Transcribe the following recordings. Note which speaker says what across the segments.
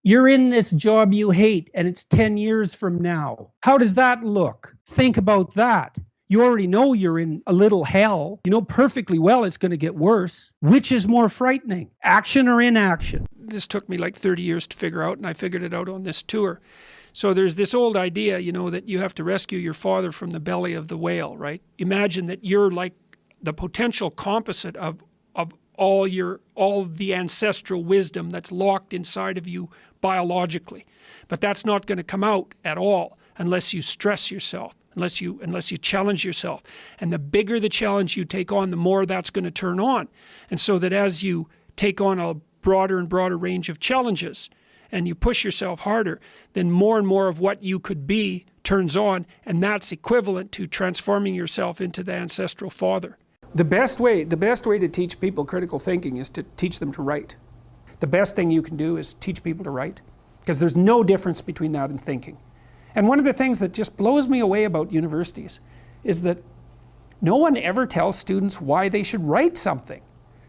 Speaker 1: You're in this job you hate and it's 10 years from now. How does that look? Think about that. You already know you're in a little hell. You know perfectly well it's going to get worse. Which is more frightening, action or inaction? This took me like 30 years to figure out, and I figured it out on this tour. So there's this old idea, you know, that you have to rescue your father from the belly of the whale, right? Imagine that you're like the potential composite of all the ancestral wisdom that's locked inside of you biologically. But that's not going to come out at all unless you stress yourself, unless you challenge yourself. And the bigger the challenge you take on, the more that's going to turn on. And so that as you take on a broader and broader range of challenges and you push yourself harder, then more and more of what you could be turns on, and that's equivalent to transforming yourself into the ancestral father. The best way to teach people critical thinking is to teach them to write. The best thing you can do is teach people to write, because there's no difference between that and thinking. And one of the things that just blows me away about universities is that no one ever tells students why they should write something.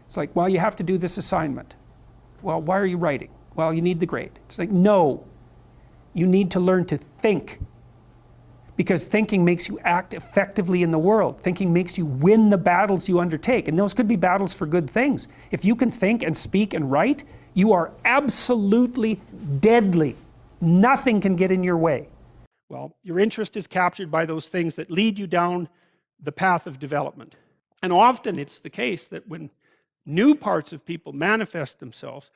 Speaker 1: It's like, well, you have to do this assignment. Well, why are you writing? Well, you need the grade. It's like, no, you need to learn to think. Because thinking makes you act effectively in the world. Thinking makes you win the battles you undertake. And those could be battles for good things. If you can think and speak and write, you are absolutely deadly. Nothing can get in your way. Well, your interest is captured by those things that lead you down the path of development. And often it's the case that when new parts of people manifest themselves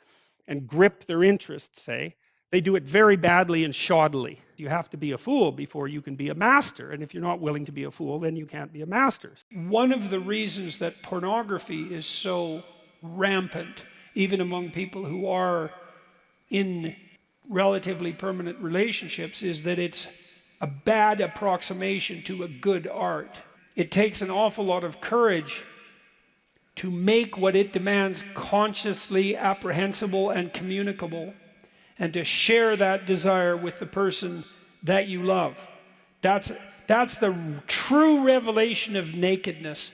Speaker 1: and grip their interests, say, they do it very badly and shoddily. You have to be a fool before you can be a master. And if you're not willing to be a fool, then you can't be a master. One of the reasons that pornography is so rampant, even among people who are in relatively permanent relationships, is that it's a bad approximation to a good art. It takes an awful lot of courage to make what it demands consciously apprehensible and communicable, and to share that desire with the person that you love. That's the true revelation of nakedness.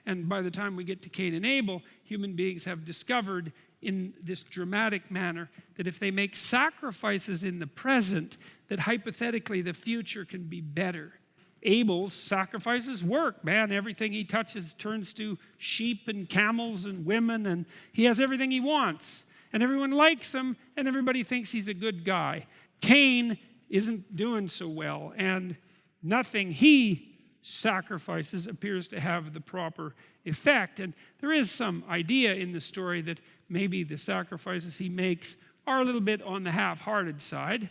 Speaker 1: And by the time we get to Cain and Abel, human beings have discovered in this dramatic manner that if they make sacrifices in the present, that hypothetically the future can be better. Abel's sacrifices work, man. Everything he touches turns to sheep and camels and women, and he has everything he wants. And everyone likes him, and everybody thinks he's a good guy. Cain isn't doing so well, and nothing he sacrifices appears to have the proper effect. And there is some idea in the story that maybe the sacrifices he makes are a little bit on the half-hearted side.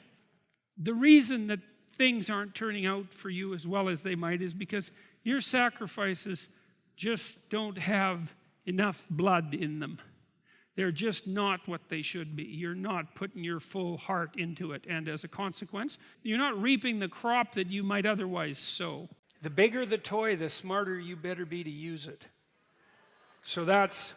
Speaker 1: The reason that things aren't turning out for you as well as they might is because your sacrifices just don't have enough blood in them. They're just not what they should be. You're not putting your full heart into it. And as a consequence, you're not reaping the crop that you might otherwise sow. The bigger the toy, the smarter you better be to use it. So that's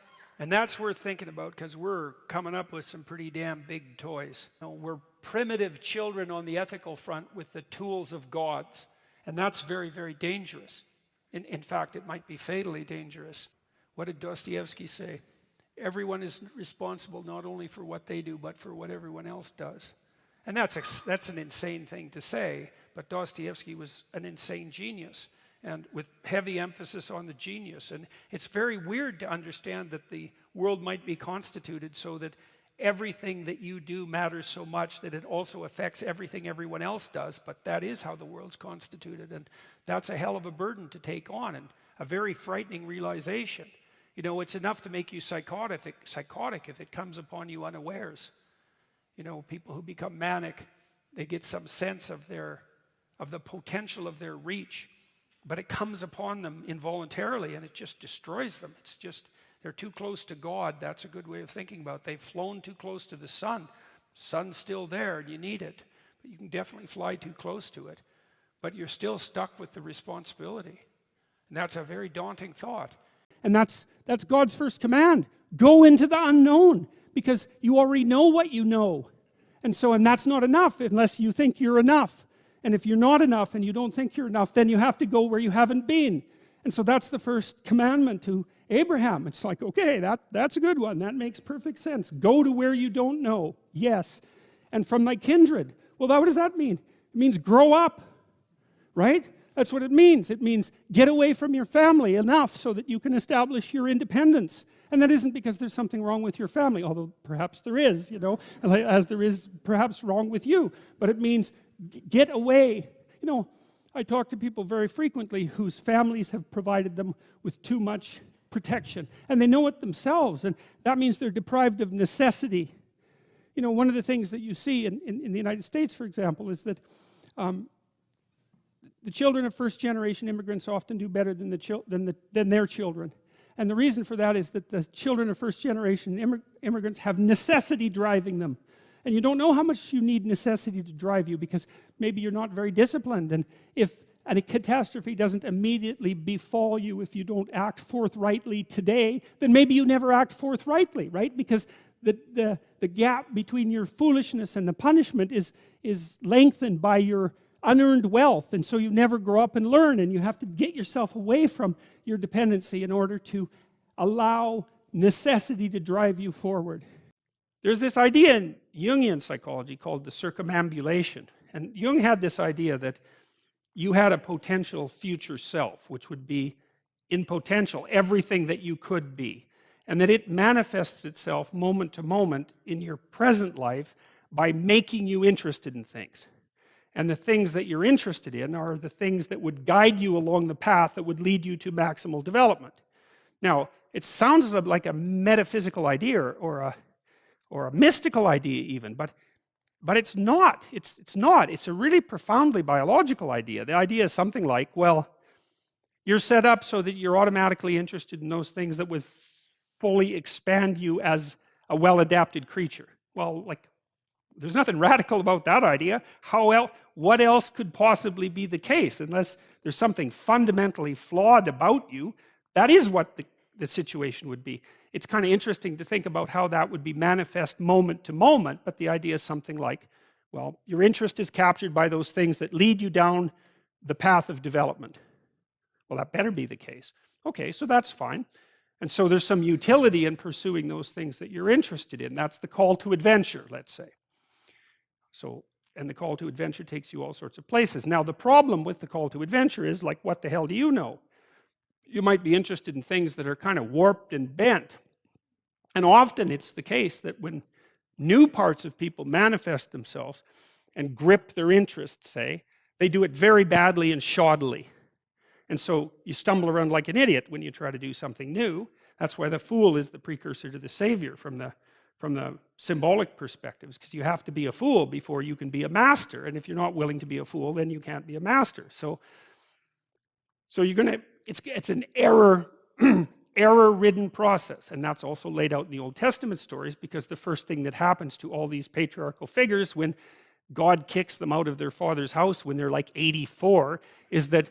Speaker 1: worth thinking about, because we're coming up with some pretty damn big toys. You know, we're primitive children on the ethical front with the tools of gods. And that's very, very dangerous. In fact, it might be fatally dangerous. What did Dostoevsky say? Everyone is responsible not only for what they do, but for what everyone else does. And that's an insane thing to say, but Dostoevsky was an insane genius, and with heavy emphasis on the genius. And it's very weird to understand that the world might be constituted so that everything that you do matters so much that it also affects everything everyone else does, but that is how the world's constituted, and that's a hell of a burden to take on, and a very frightening realization. You know, it's enough to make you psychotic if it comes upon you unawares. You know, people who become manic, they get some sense of the potential of their reach, but it comes upon them involuntarily and it just destroys them. It's just, they're too close to God. That's a good way of thinking about it. They've flown too close to the sun. Sun's still there and you need it, but you can definitely fly too close to it. But you're still stuck with the responsibility. And that's a very daunting thought. And that's God's first command. Go into the unknown, because you already know what you know. And that's not enough unless you think you're enough. And if you're not enough and you don't think you're enough, then you have to go where you haven't been. And so that's the first commandment to Abraham. It's like, okay, that's a good one. That makes perfect sense. Go to where you don't know. Yes. and from thy kindred. Well, what does that mean? It means grow up, right? That's what it means. It means get away from your family enough so that you can establish your independence. And that isn't because there's something wrong with your family, although perhaps there is, as there is perhaps wrong with you. But it means get away. I talk to people very frequently whose families have provided them with too much protection. And they know it themselves, and that means they're deprived of necessity. One of the things that you see in the United States, for example, is that the children of first-generation immigrants often do better than their children. And the reason for that is that the children of first-generation immigrants have necessity driving them. And you don't know how much you need necessity to drive you, because maybe you're not very disciplined. And if a catastrophe doesn't immediately befall you if you don't act forthrightly today, then maybe you never act forthrightly, right? Because the gap between your foolishness and the punishment is lengthened by your unearned wealth, and so you never grow up and learn, and you have to get yourself away from your dependency in order to allow necessity to drive you forward. There's this idea in Jungian psychology called the circumambulation, and Jung had this idea that you had a potential future self, which would be in potential everything that you could be, and that it manifests itself moment to moment in your present life by making you interested in things. And the things that you're interested in are the things that would guide you along the path that would lead you to maximal development. Now, it sounds like a metaphysical idea or a mystical idea even, but it's not. It's not. It's a really profoundly biological idea. The idea is something like, well, you're set up so that you're automatically interested in those things that would fully expand you as a well-adapted creature. Well, there's nothing radical about that idea. What else could possibly be the case? Unless there's something fundamentally flawed about you, that is what the situation would be. It's kind of interesting to think about how that would be manifest moment to moment, but the idea is something like, well, your interest is captured by those things that lead you down the path of development. Well, that better be the case. Okay, so that's fine. And so there's some utility in pursuing those things that you're interested in. That's the call to adventure, let's say. And the call to adventure takes you all sorts of places. Now, the problem with the call to adventure is, like, what the hell do you know? You might be interested in things that are kind of warped and bent. And often it's the case that when new parts of people manifest themselves and grip their interests, say, they do it very badly and shoddily. And so you stumble around like an idiot when you try to do something new. That's why the fool is the precursor to the savior from the symbolic perspectives, because you have to be a fool before you can be a master, and if you're not willing to be a fool, then you can't be a master. So you're gonna, it's an error-ridden process, and that's also laid out in the Old Testament stories, because the first thing that happens to all these patriarchal figures when God kicks them out of their father's house when they're like 84 is that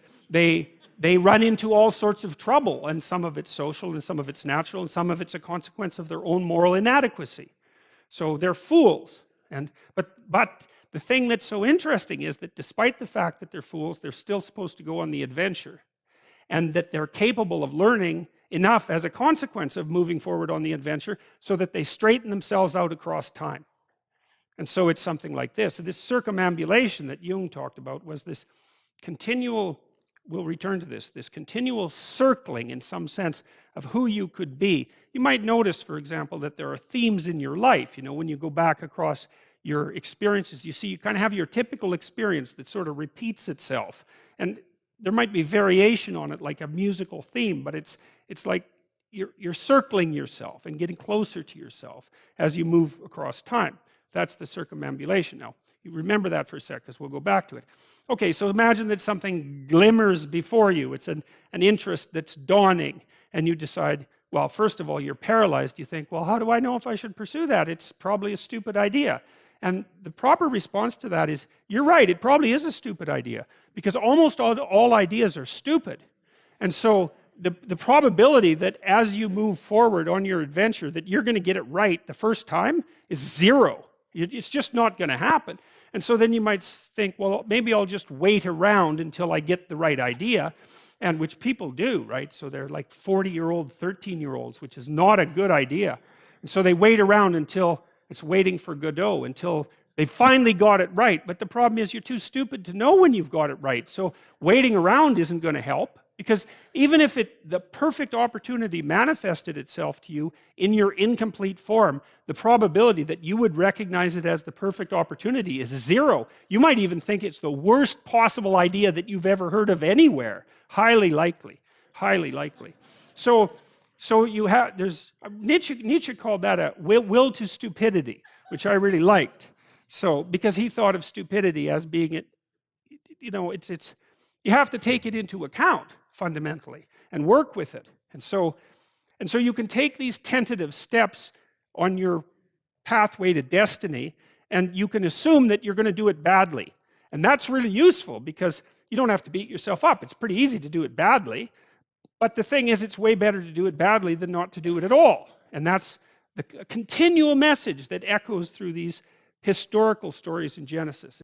Speaker 1: they run into all sorts of trouble, and some of it's social, and some of it's natural, and some of it's a consequence of their own moral inadequacy. So they're fools. But the thing that's so interesting is that despite the fact that they're fools, they're still supposed to go on the adventure, and that they're capable of learning enough as a consequence of moving forward on the adventure so that they straighten themselves out across time. And so it's something like this. So this circumambulation that Jung talked about was this continual, we'll return to this continual circling in some sense of who you could be. You might notice, for example, that there are themes in your life. When you go back across your experiences, you see you kind of have your typical experience that sort of repeats itself. And there might be variation on it, like a musical theme, but it's like you're circling yourself and getting closer to yourself as you move across time. That's the circumambulation. Now, you remember that for a sec, because we'll go back to it. Okay, so imagine that something glimmers before you. It's an interest that's dawning, and you decide, well, first of all, you're paralyzed. You think, well, how do I know if I should pursue that? It's probably a stupid idea. And the proper response to that is, you're right, it probably is a stupid idea, because almost all ideas are stupid. And so the probability that as you move forward on your adventure that you're going to get it right the first time is zero. It's just not going to happen. And so then you might think, well, maybe I'll just wait around until I get the right idea, and which people do, right? So they're like 40-year-old, 13-year-olds, which is not a good idea. And so they wait around until it's waiting for Godot, until
Speaker 2: They finally got it right, but the problem is you're too stupid to know when you've got it right. So waiting around isn't going to help, because even if the perfect opportunity manifested itself to you in your incomplete form, the probability that you would recognize it as the perfect opportunity is 0. You might even think it's the worst possible idea that you've ever heard of anywhere. Highly likely. Highly likely. So you have, Nietzsche called that a will to stupidity, which I really liked. So, because he thought of stupidity as being, you know, you have to take it into account fundamentally and work with it. And so you can take these tentative steps on your pathway to destiny, and you can assume that you're going to do it badly. And that's really useful, because you don't have to beat yourself up. It's pretty easy to do it badly. But the thing is, it's way better to do it badly than not to do it at all. And that's the continual message that echoes through these historical stories in Genesis.